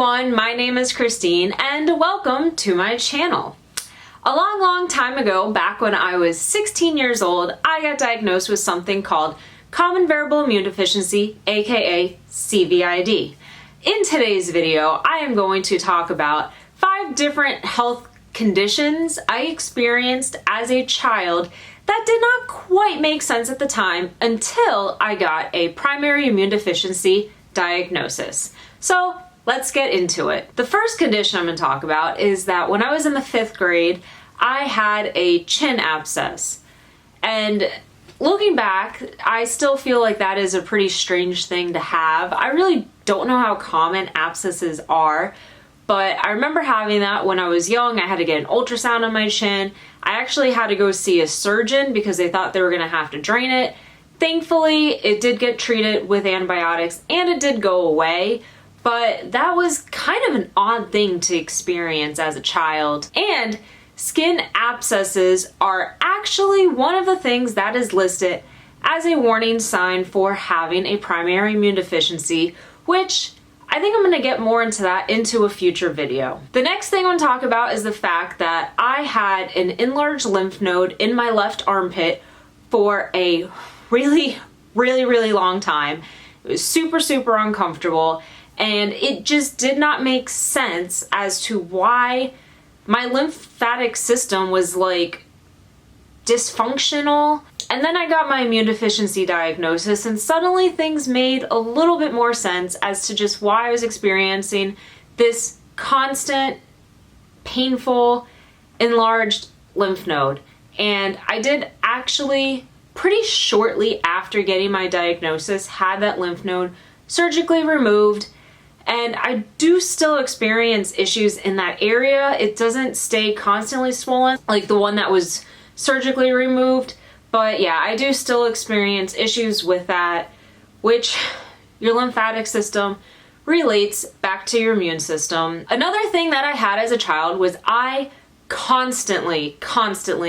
everyone, my name is Christine and welcome to my channel. A long time ago, back when I was 16 years old, I got diagnosed with something called Common Variable Immune Deficiency, aka CVID. In today's video, I am going to talk about 5 different health conditions I experienced as a child that did not quite make sense at the time until I got a primary immune deficiency diagnosis. So let's get into it. The first condition I'm going to talk about is that when I was in the 5th grade, I had a chin abscess. And looking back, I still feel like that is a pretty strange thing to have. I really don't know how common abscesses are, but I remember having that when I was young. I had to get an ultrasound on my chin. I actually had to go see a surgeon because they thought they were going to have to drain it. Thankfully, it did get treated with antibiotics and it did go away. But that was kind of an odd thing to experience as a child. And skin abscesses are actually one of the things that is listed as a warning sign for having a primary immune deficiency, which I think I'm going to get more into that into a future video. The next thing I want to talk about is the fact that I had an enlarged lymph node in my left armpit for a really long time. It was super uncomfortable. And it just did not make sense as to why my lymphatic system was like dysfunctional. And then I got my immune deficiency diagnosis and suddenly things made a little bit more sense as to just why I was experiencing this constant, painful, enlarged lymph node. And I did actually pretty shortly after getting my diagnosis had that lymph node surgically removed. And I do still experience issues in that area. It doesn't stay constantly swollen like the one that was surgically removed. But yeah, I do still experience issues with that, which your lymphatic system relates back to your immune system. Another thing that I had as a child was I constantly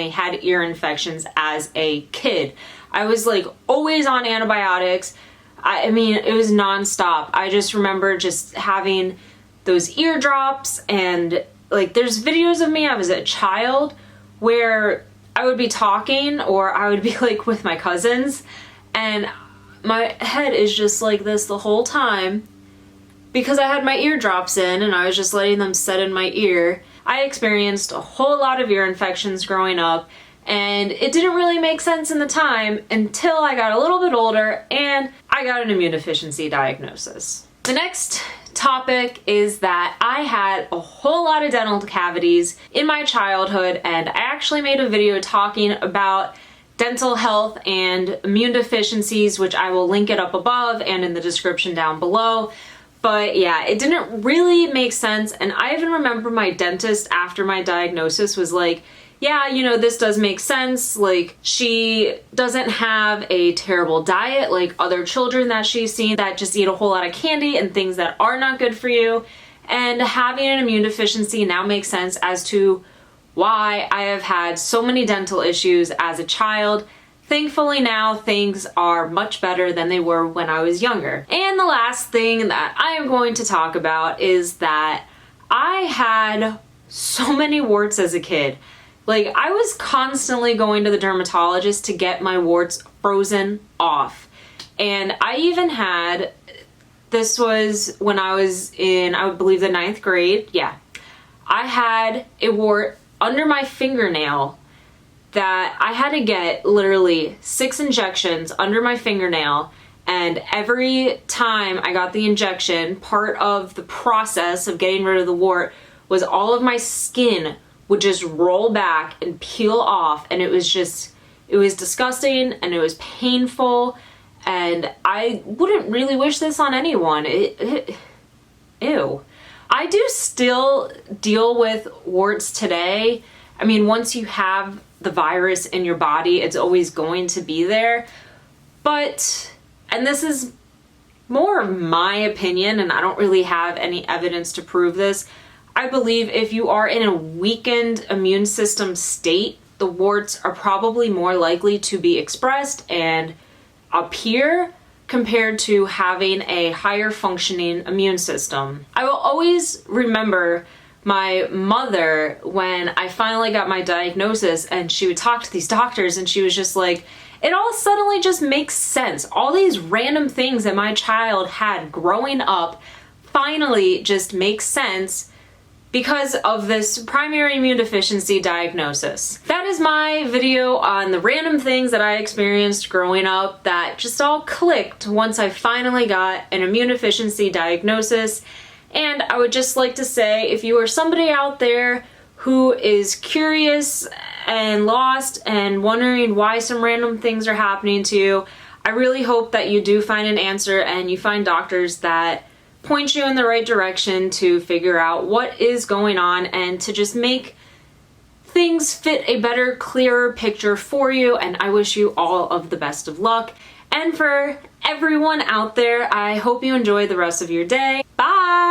had ear infections as a kid. I was like always on antibiotics. I mean, it was nonstop. I just remember just having those eardrops and like there's videos of me I was a child where I would be talking or I would be like with my cousins and my head is just like this the whole time because I had my eardrops in and I was just letting them set in my ear. I experienced a whole lot of ear infections growing up. And it didn't really make sense in the time until I got a little bit older and I got an immune deficiency diagnosis. The next topic is that I had a whole lot of dental cavities in my childhood, and I actually made a video talking about dental health and immune deficiencies, which I will link it up above and in the description down below. But yeah, it didn't really make sense, and I even remember my dentist after my diagnosis was like, yeah, you know, this does make sense. Like, she doesn't have a terrible diet like other children that she's seen that just eat a whole lot of candy and things that are not good for you. And having an immune deficiency now makes sense as to why I have had so many dental issues as a child. Thankfully now things are much better than they were when I was younger. And the last thing that I am going to talk about is that I had so many warts as a kid. Like, I was constantly going to the dermatologist to get my warts frozen off. And I even had, this was when I was in, I would believe the 9th grade. Yeah. I had a wart under my fingernail that I had to get literally 6 injections under my fingernail. And every time I got the injection, part of the process of getting rid of the wart was all of my skin would just roll back and peel off, and it was disgusting and it was painful, and I wouldn't really wish this on anyone. Ew. I do still deal with warts today. I mean, once you have the virus in your body, it's always going to be there. But, and this is more of my opinion, and I don't really have any evidence to prove this, I believe if you are in a weakened immune system state, the warts are probably more likely to be expressed and appear compared to having a higher functioning immune system. I will always remember my mother when I finally got my diagnosis, and she would talk to these doctors and she was just like, it all suddenly just makes sense. All these random things that my child had growing up finally just make sense because of this primary immune deficiency diagnosis. That is my video on the random things that I experienced growing up that just all clicked once I finally got an immune deficiency diagnosis. And I would just like to say, if you are somebody out there who is curious and lost and wondering why some random things are happening to you, I really hope that you do find an answer and you find doctors that point you in the right direction to figure out what is going on and to just make things fit a better, clearer picture for you. And I wish you all of the best of luck. And for everyone out there, I hope you enjoy the rest of your day. Bye!